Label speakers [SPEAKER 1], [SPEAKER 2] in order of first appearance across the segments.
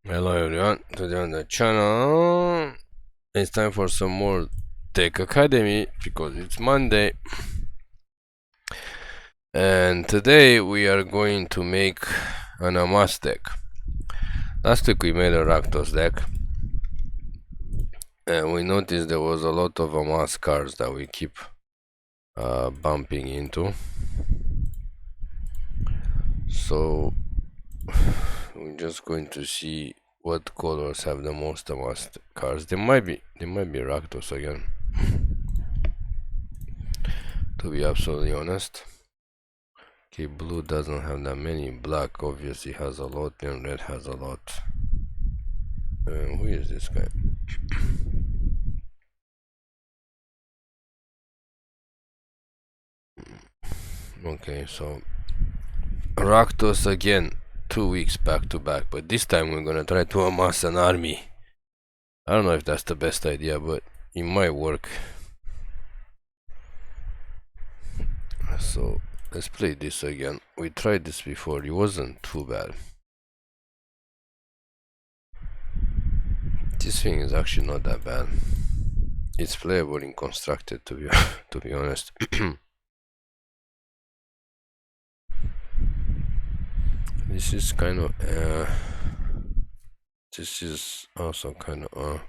[SPEAKER 1] Hello everyone, today on the channel it's time for some more Deck Academy because it's Monday, and today we are going to make an Amass deck. Last week we made a Rakdos deck and we noticed there was a lot of Amass cards that we keep bumping into, so we're just going to see what colors have the most Amass cards. They might be Rakdos again, to be absolutely honest. Okay, blue doesn't have that many. Black obviously has a lot, and red has a lot. Who is this guy? Okay, so Rakdos again, 2 weeks back to back, but this time we're gonna try to amass an army. I don't know if that's the best idea, but it might work. So let's play this again. We tried this before, it wasn't too bad. This thing is actually not that bad. It's playable in constructed, to be honest. This is kind of this is also kind of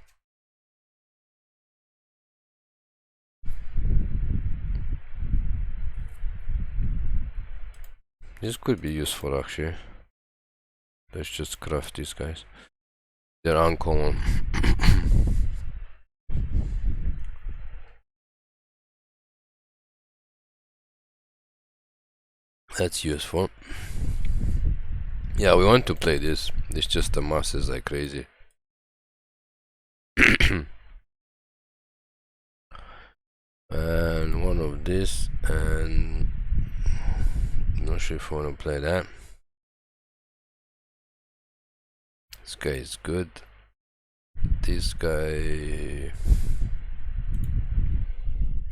[SPEAKER 1] this could be useful actually. Let's just craft these guys. They're uncommon. That's useful. Yeah, we want to play this. It's just the masses like crazy. And one of this, and I'm not sure if I want to play that. This guy is good. This guy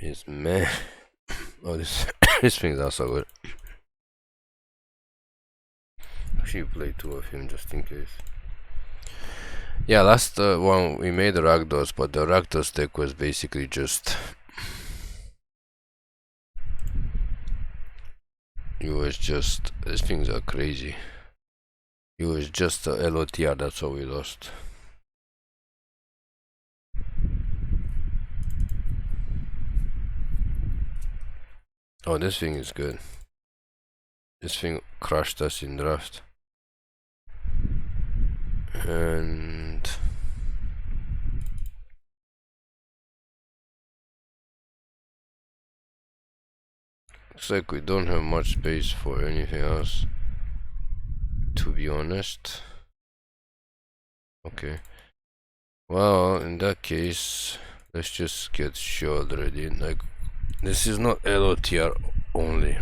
[SPEAKER 1] is meh. Oh, this this thing is also good. Actually, play two of him just in case. Yeah, last one we made the Rakdos, but the Rakdos deck was basically just these things are crazy. It was just a LOTR, that's how we lost. Oh, this thing is good. This thing crushed us in draft. And looks like we don't have much space for anything else, to be honest. Okay. Well, in that case, let's just get Sheoldred in. Like, this is not LOTR only.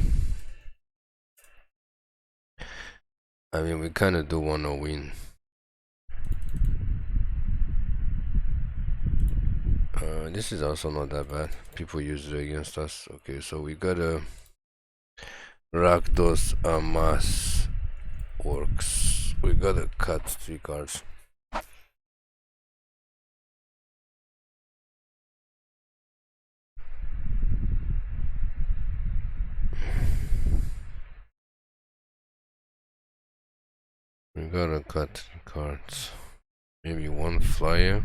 [SPEAKER 1] I mean, we kind of do want to win. This is also not that bad. People use it against us. Okay, so we got a Rakdos Amass works. We gotta cut 3 cards. We gotta cut 3 cards. Maybe 1 flyer.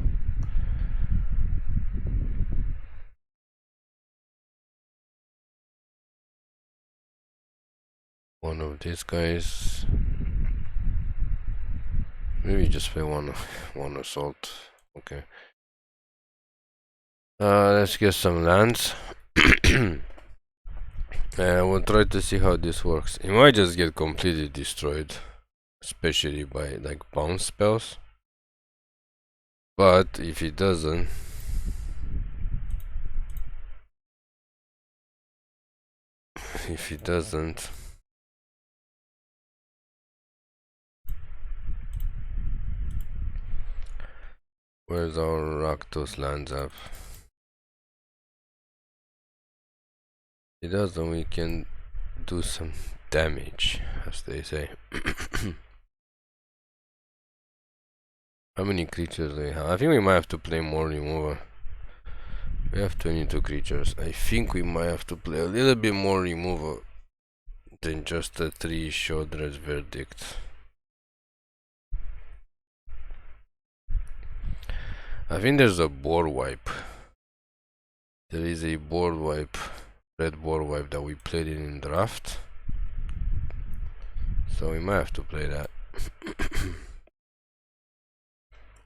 [SPEAKER 1] One of these guys. Maybe just play one assault. Okay. Let's get some lands. And we'll try to see how this works. It might just get completely destroyed, especially by like bounce spells. But if it doesn't, where's our Rakdos lands up? It doesn't, we can do some damage, as they say. How many creatures do we have? I think we might have to play more removal. We have 22 creatures. I think we might have to play a little bit more removal than just a 3 Sheoldred's Verdict. I think there's a board wipe. There is a board wipe, red board wipe that we played in draft. So we might have to play that.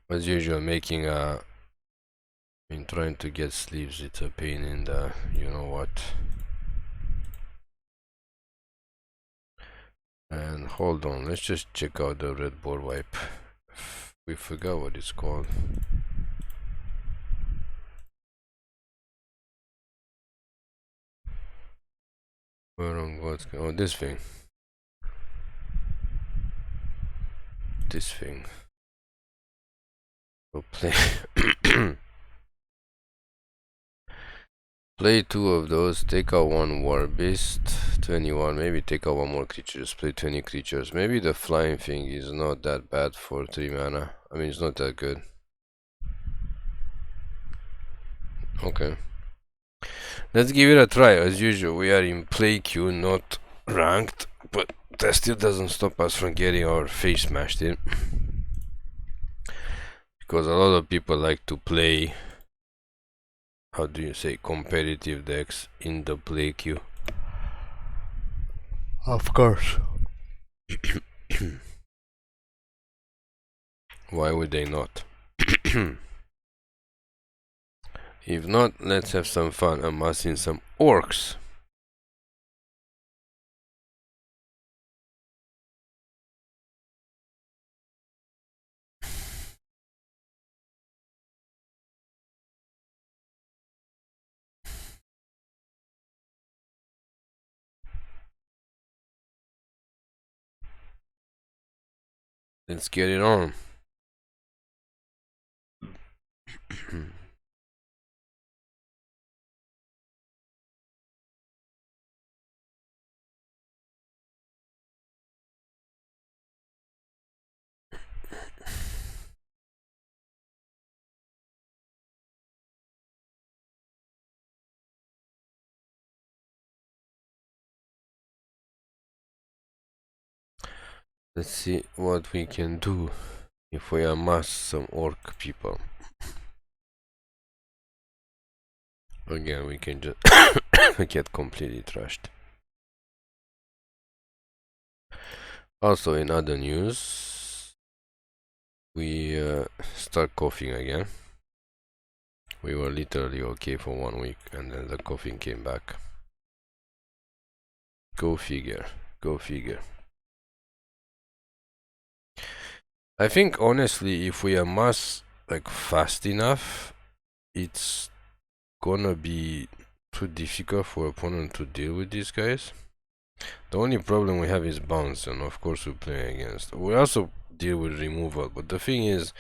[SPEAKER 1] As usual, making a... in trying to get sleeves, it's a pain in the... you know what. And hold on, let's just check out the red board wipe. We forgot what it's called. Where on what? Oh, this thing. This thing. So play. Play 2 of those, take out 1 Warbeast, 21, maybe take out 1 more creature, just play 20 creatures. Maybe the flying thing is not that bad for 3 mana. I mean, it's not that good. Okay. Let's give it a try. As usual, we are in play queue, not ranked, but that still doesn't stop us from getting our face smashed in. Because a lot of people like to play, how do you say, competitive decks in the play queue. Of course. Why would they not? If not, let's have some fun amassing some orcs. Let's get it on. Let's see what we can do if we amass some orc people. Again, we can just get completely trashed. Also, in other news, we start coughing again. We were literally okay for 1 week, and then the coughing came back. Go figure. Go figure. I think honestly, if we amass like fast enough, it's gonna be too difficult for opponent to deal with these guys. The only problem we have is bounce, and of course we play against. We also deal with removal, but the thing is,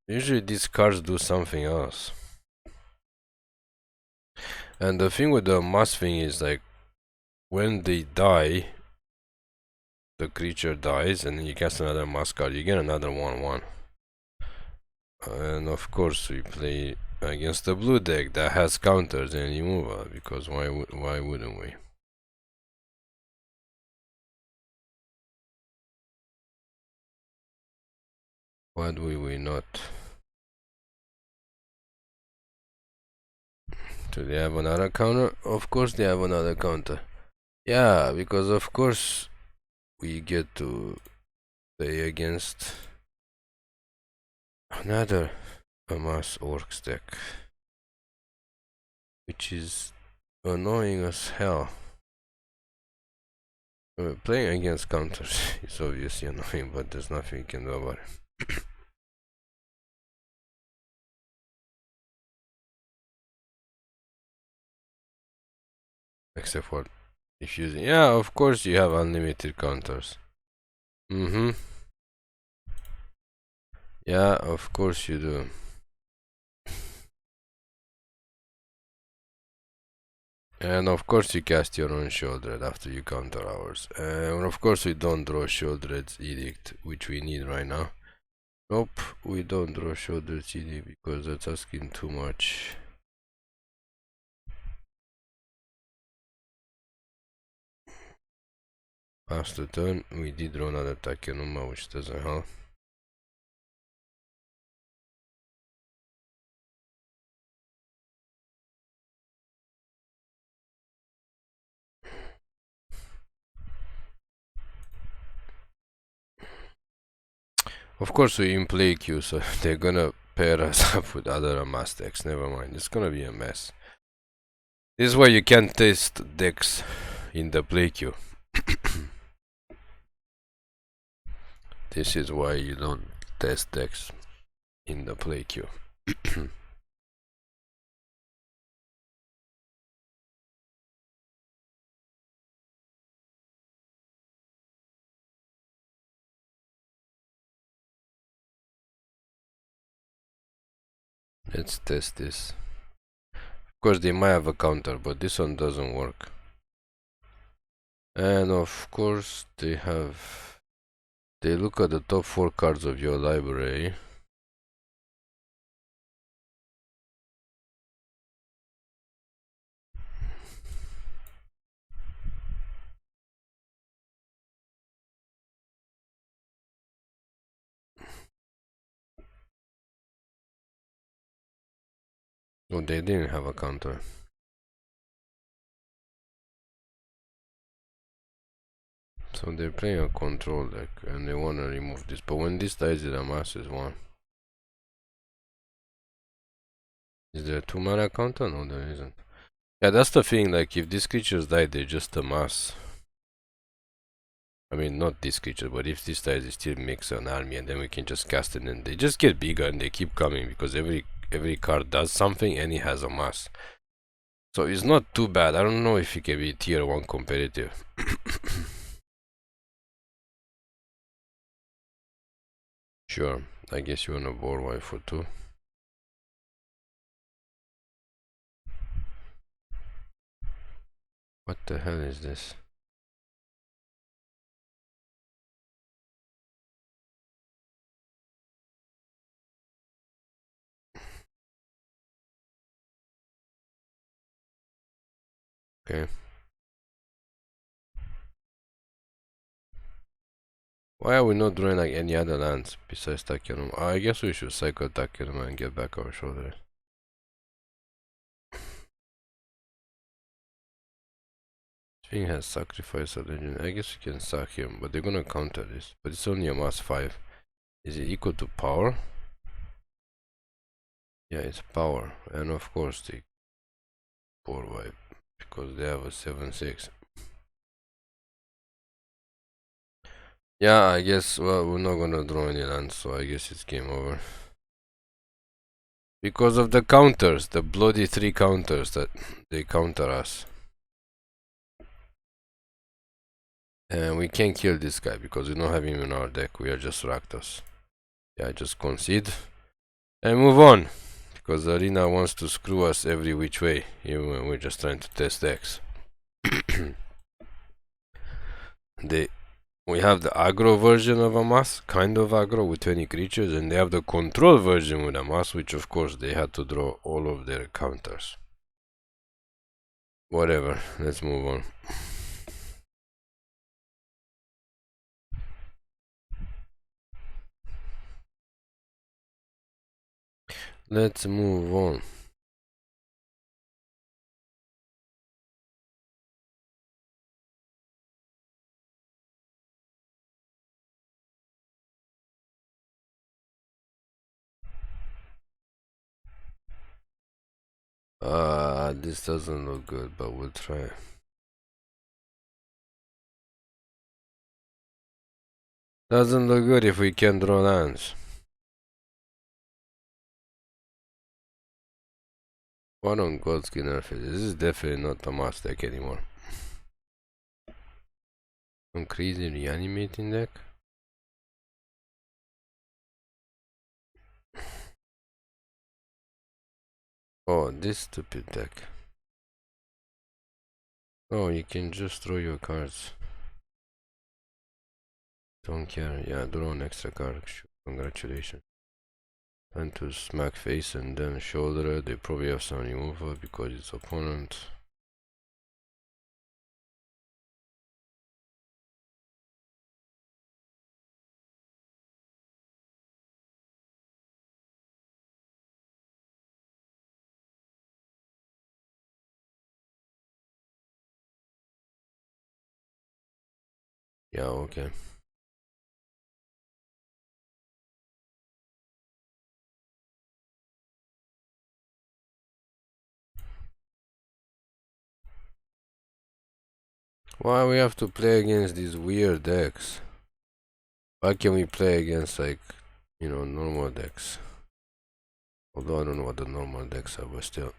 [SPEAKER 1] usually these cards do something else. And the thing with the mass thing is, like, when they die, the creature dies, and then you cast another mass card, you get another 1/1. And of course we play against the blue deck that has counters and removal, because why wouldn't we? Why do we not? Do they have another counter? Of course they have another counter. Yeah, because of course we get to play against another Amass Orcs deck, which is annoying as hell. Playing against counters is obviously annoying, but there's nothing you can do about it. Except for if using, yeah, of course you have unlimited counters. Yeah, of course you do. And of course you cast your own Sheoldred after you counter ours. And of course we don't draw Sheoldred's Edict, which we need right now. Nope, we don't draw Sheoldred CD because that's asking too much. Pass the turn, we did draw another Takenuma, which doesn't help. Of course we in play queue, so they're gonna pair us up with other Amass decks, never mind, it's gonna be a mess. This is why you can't test decks in the play queue. This is why you don't test decks in the play queue. Let's test this. Of course they might have a counter, but this one doesn't work. And of course they look at the top 4 cards of your library. Oh, they didn't have a counter. So they're playing a control deck and they wanna remove this. But when this dies, it amasses 1. Is there a 2 mana counter? No, there isn't. Yeah, that's the thing, like if these creatures die, they just amass. I mean, not this creature, but if this dies, it still makes an army and then we can just cast it and they just get bigger and they keep coming because every card does something and it has a mass. So it's not too bad. I don't know if it can be tier 1 competitive. Sure, I guess you wanna board wipe for 2. What the hell is this? Okay. Why are we not drawing like any other lands besides Takenuma? I guess we should cycle Takenuma and get back our Sheoldred. Thing has sacrifice a legend. I guess we can sack him, but they're gonna counter this. But it's only a mass 5. Is it equal to power? Yeah, it's power. And of course the board wipe because they have a 7/6. Yeah, I guess, well, we're not gonna draw any lands, so I guess it's game over. Because of the counters, the bloody 3 counters that they counter us. And we can't kill this guy because we don't have him in our deck, we are just Rakdos. Yeah, just concede. And move on. Because Arena wants to screw us every which way, even when we're just trying to test decks. We have the aggro version of Amass, kind of aggro with 20 creatures, and they have the control version with Amass, which of course they had to draw all of their counters. Whatever, let's move on. Let's move on. This doesn't look good, but we'll try. Doesn't look good if we can't draw lands. What on God's green earth is this? This is definitely not a Amass deck anymore. Some crazy reanimating deck? Oh, this stupid deck. Oh, you can just throw your cards. Don't care. Yeah, draw an extra card. Congratulations. Time to smack face and then Sheoldred. They probably have some removal because it's opponent. Yeah, okay. Why we have to play against these weird decks? Why can't we play against, like, you know, normal decks? Although I don't know what the normal decks are, but still.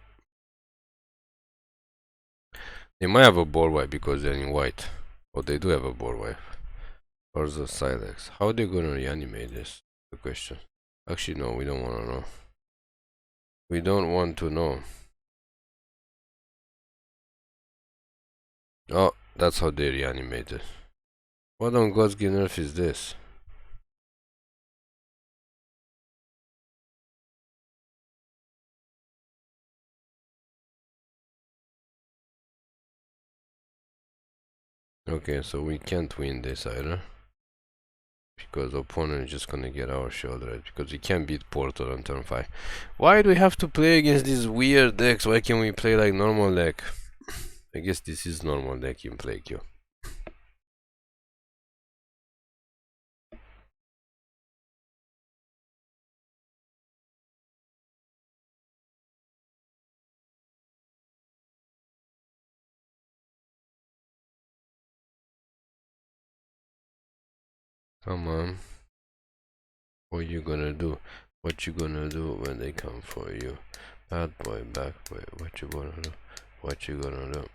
[SPEAKER 1] They might have a board wipe because they're in white. Or they do have a board wipe. Or the Silex. How are they gonna reanimate this? The question. Actually, no, we don't wanna know. We don't want to know. Oh, that's how they reanimate it. What on God's green earth is this? Okay, so we can't win this either. Because the opponent is just gonna get our Sheoldred. Because we can't beat Portal on turn 5. Why do we have to play against these weird decks? Why can't we play like normal deck? I guess this is normal deck in play queue. Come on. What you gonna do? What you gonna do when they come for you? Bad boy, back boy, what you gonna do? What you gonna do?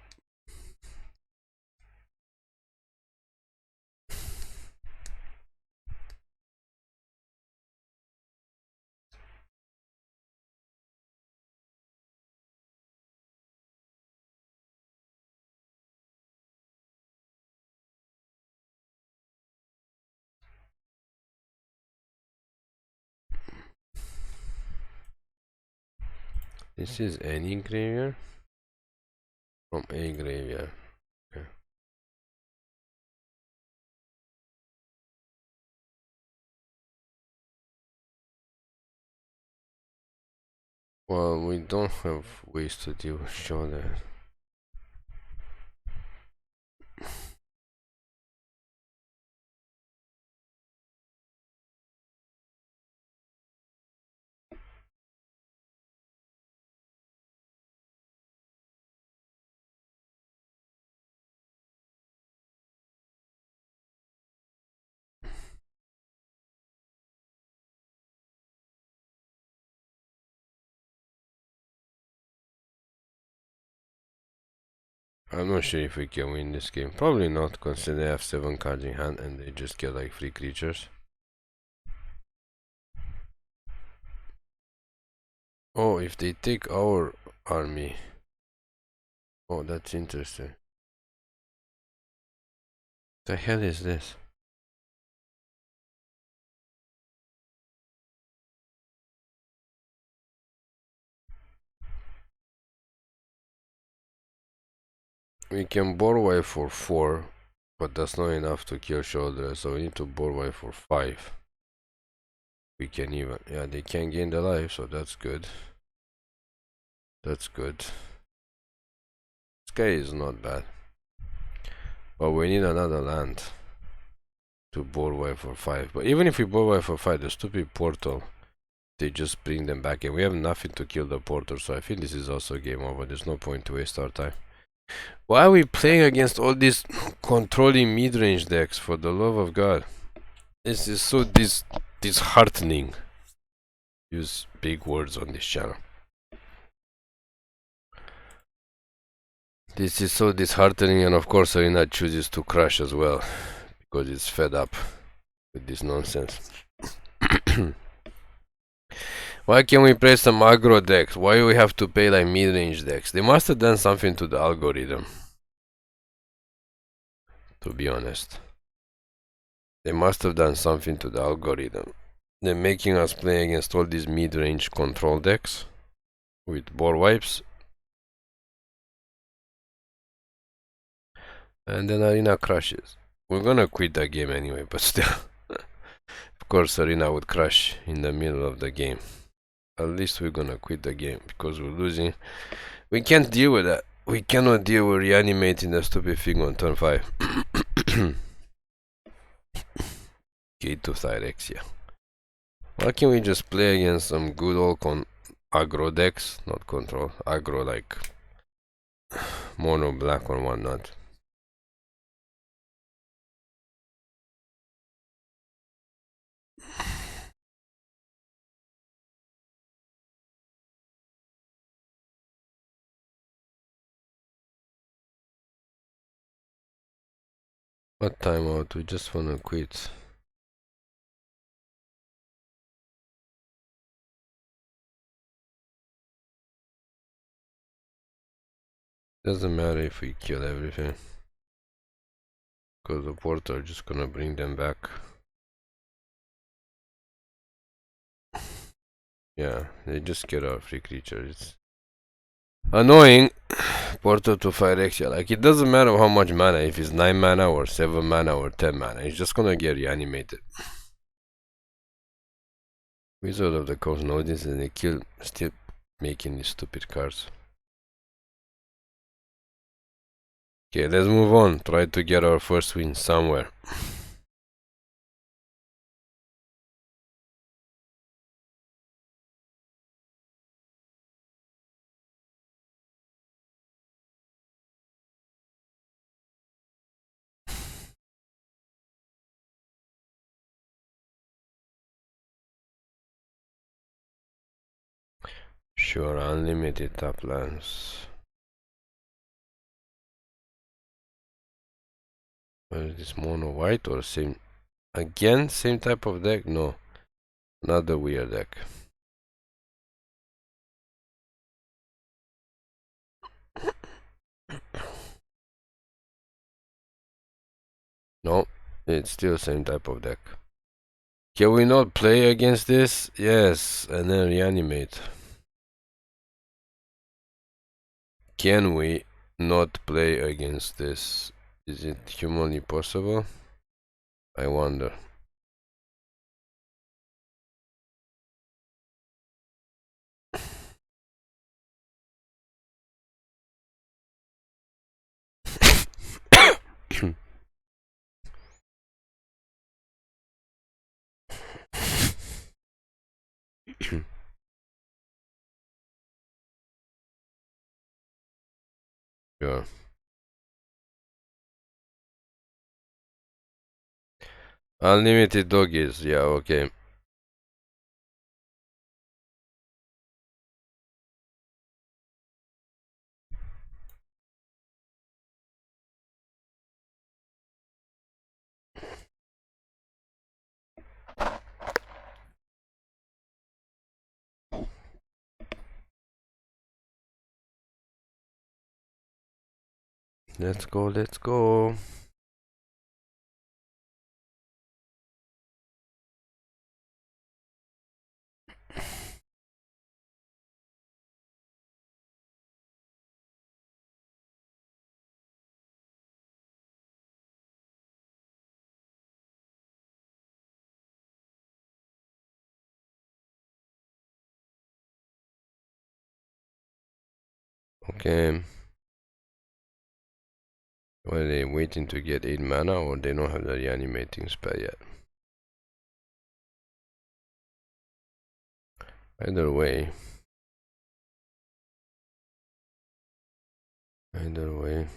[SPEAKER 1] This is any graveyard? From a graveyard. Okay. Well, we don't have ways to deal with Sheoldred. I'm not sure if we can win this game. Probably not, because they have 7 cards in hand and they just get like 3 creatures. Oh, if they take our army. Oh, that's interesting. The hell is this? We can board wipe for 4, but that's not enough to kill Sheoldred, so we need to board wipe for 5. We can even, yeah, they can gain the life, so that's good. That's good. This guy is not bad. But we need another land to board wipe for 5. But even if we board wipe for 5, the stupid portal, they just bring them back, and we have nothing to kill the portal, so I think this is also game over. There's no point to waste our time. Why are we playing against all these controlling mid-range decks, for the love of God? This is so disheartening. Use big words on this channel. This is so disheartening, and of course Arena chooses to crush as well, because it's fed up with this nonsense. Why can't we play some aggro decks? Why do we have to play like mid-range decks? They must have done something to the algorithm. To be honest. They must have done something to the algorithm. They're making us play against all these mid-range control decks with board wipes. And then Arena crashes. We're gonna quit that game anyway, but still. Of course, Arena would crash in the middle of the game. At least we're gonna quit the game because we're losing. We can't deal with that. We cannot deal with reanimating the stupid thing on turn 5. Gate to Thyrexia. Why can't we just play against some good old aggro decks? Not control. Aggro like mono black or whatnot. What timeout? We just wanna quit. Doesn't matter if we kill everything, because the portal are just gonna bring them back. Yeah, they just get our free creatures. It's annoying. Portal to Phyrexia. Like, it doesn't matter how much mana, if it's 9 mana or 7 mana or 10 mana, it's just gonna get reanimated. Wizard of the Coast knows this and they still making these stupid cards. Okay, let's move on. Try to get our first win somewhere. Sure, unlimited top lands. What is this, mono white or same? Again, same type of deck? No, not the weird deck. No, it's still same type of deck. Can we not play against this? Yes, and then reanimate. Can we not play against this? Is it humanly possible? I wonder. Sure. Unlimited doggies, yeah, okay. Let's go, let's go. Okay. Why are they waiting to get 8 mana or they don't have the reanimating spell yet? Either way. Either way.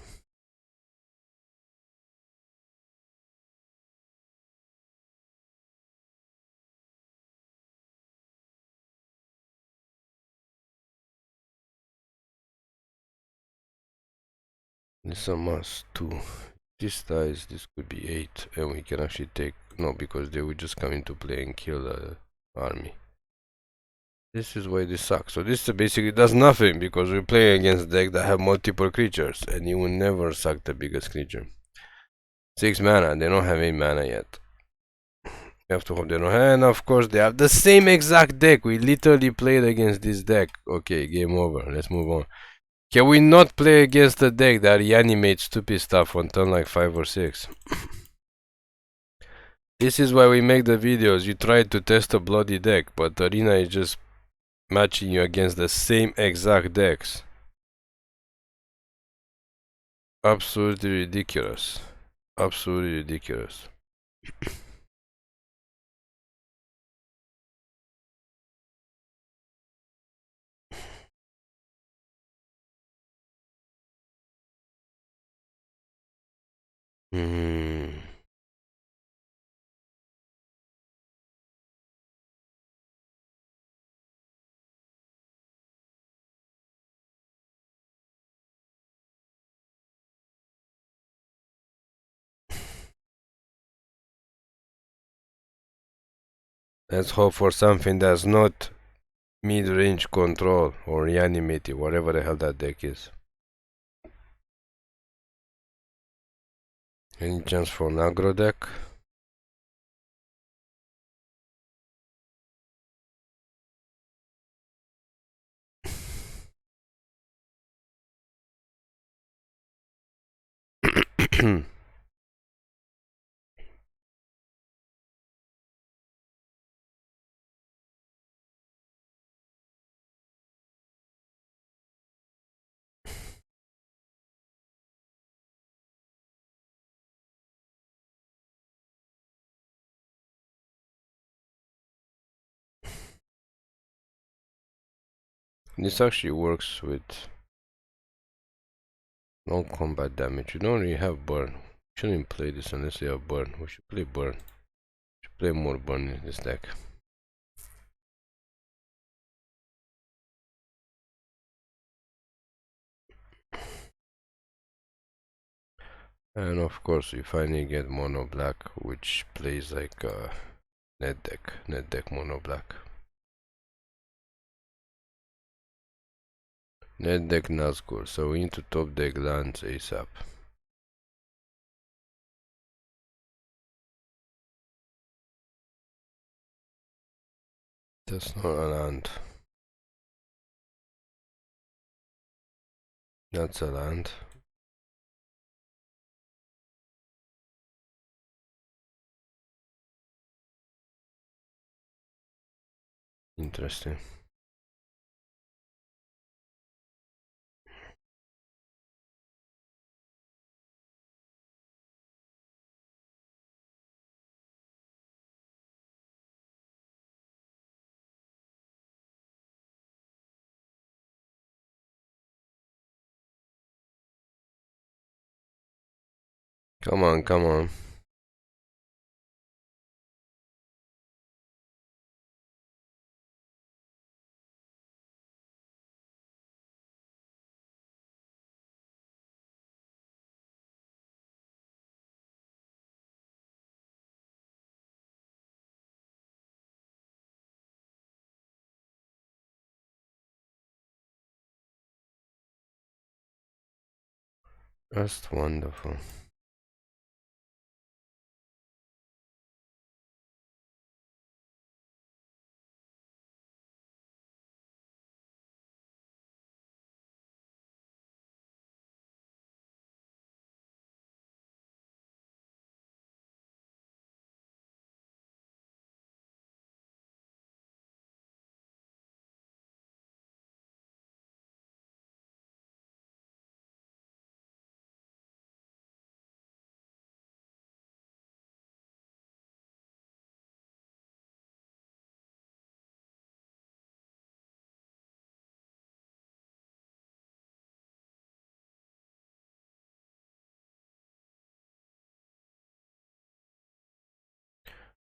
[SPEAKER 1] This is a must too. This dies, this could be 8 and we can actually take... No, because they would just come into play and kill the army. This is why this sucks. So this basically does nothing because we play against decks that have multiple creatures and you will never suck the biggest creature. 6 mana, they don't have 8 mana yet. You have to hold their own hand. Of course, they have the same exact deck. We literally played against this deck. Okay, game over. Let's move on. Can we not play against a deck that reanimates stupid stuff on turn like 5 or 6? This is why we make the videos. You try to test a bloody deck, but Arena is just matching you against the same exact decks. Absolutely ridiculous. Absolutely ridiculous. Let's hope for something that's not mid-range control or reanimated, whatever the hell that deck is. Any chance for an aggro deck? This actually works with no combat damage. You don't really have burn. Shouldn't play this unless you have burn. We should play burn. We should play more burn in this deck. And of course we finally get mono black, which plays like net deck mono black. Net deck Nazgul, so we need to top deck lands ASAP. That's not a land. That's a land. Interesting. Come on, come on. That's wonderful.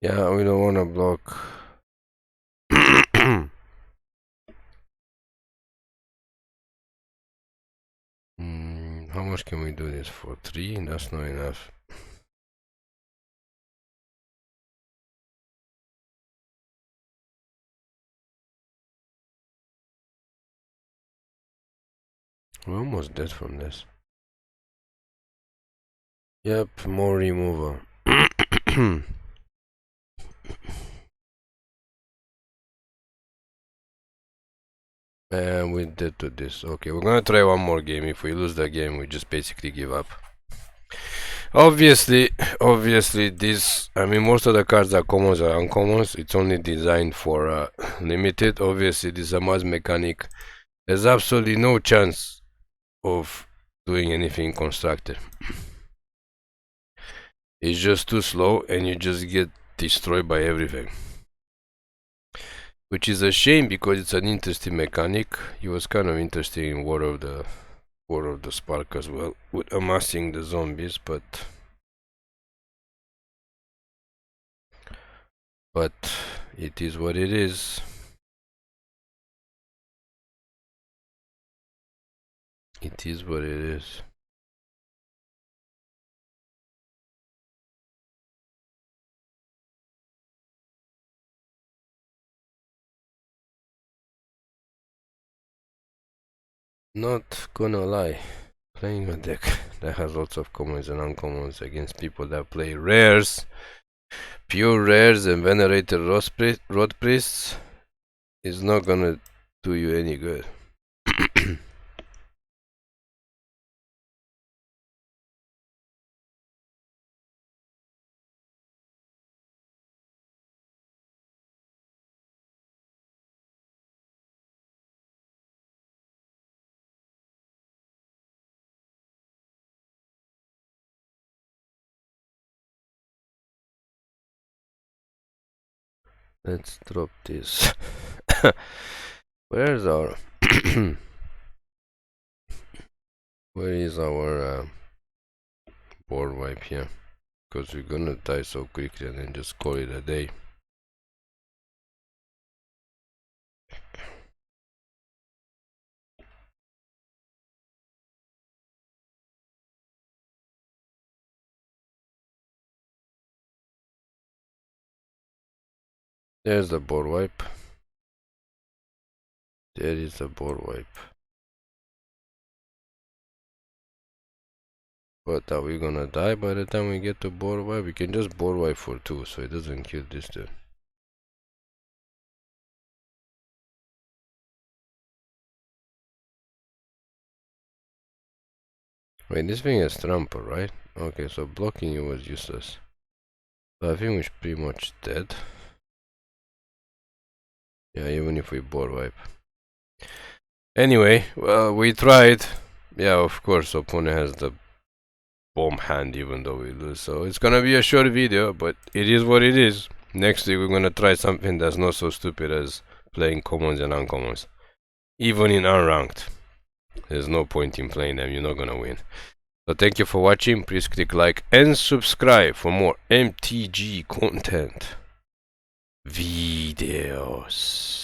[SPEAKER 1] Yeah, we don't want to block. How much can we do this for? 3? That's not enough. We're almost dead from this. Yep, more removal. And we did to this. Okay, we're gonna try one more game. If we lose the game, we just basically give up. Obviously, this, I mean, most of the cards are commons or uncommons. It's only designed for limited. Obviously, this Amass mechanic, there's absolutely no chance of doing anything constructed. It's just too slow and you just get destroyed by everything. Which is a shame because it's an interesting mechanic. It was kind of interesting in War of the Spark as well, with amassing the zombies, but it is what it is. It is what it is. Not gonna lie, playing a deck that has lots of commons and uncommons against people that play rares, pure rares and venerated rod priests is not gonna do you any good. Let's drop this. Where's our where is our board wipe here? Because we're gonna die so quickly and then just call it a day. There's the board wipe. There is the board wipe. But are we gonna die by the time we get to board wipe? We can just board wipe for 2, so it doesn't kill this dude. Wait, this thing is trample, right? Okay, so blocking you was useless. So I think we're pretty much dead. Yeah, even if we board wipe. Anyway, well, we tried. Yeah, of course, opponent has the bomb hand even though we lose. So it's gonna be a short video, but it is what it is. Next week we're gonna try something that's not so stupid as playing commons and uncommons. Even in unranked. There's no point in playing them, you're not gonna win. So thank you for watching. Please click like and subscribe for more MTG content videos.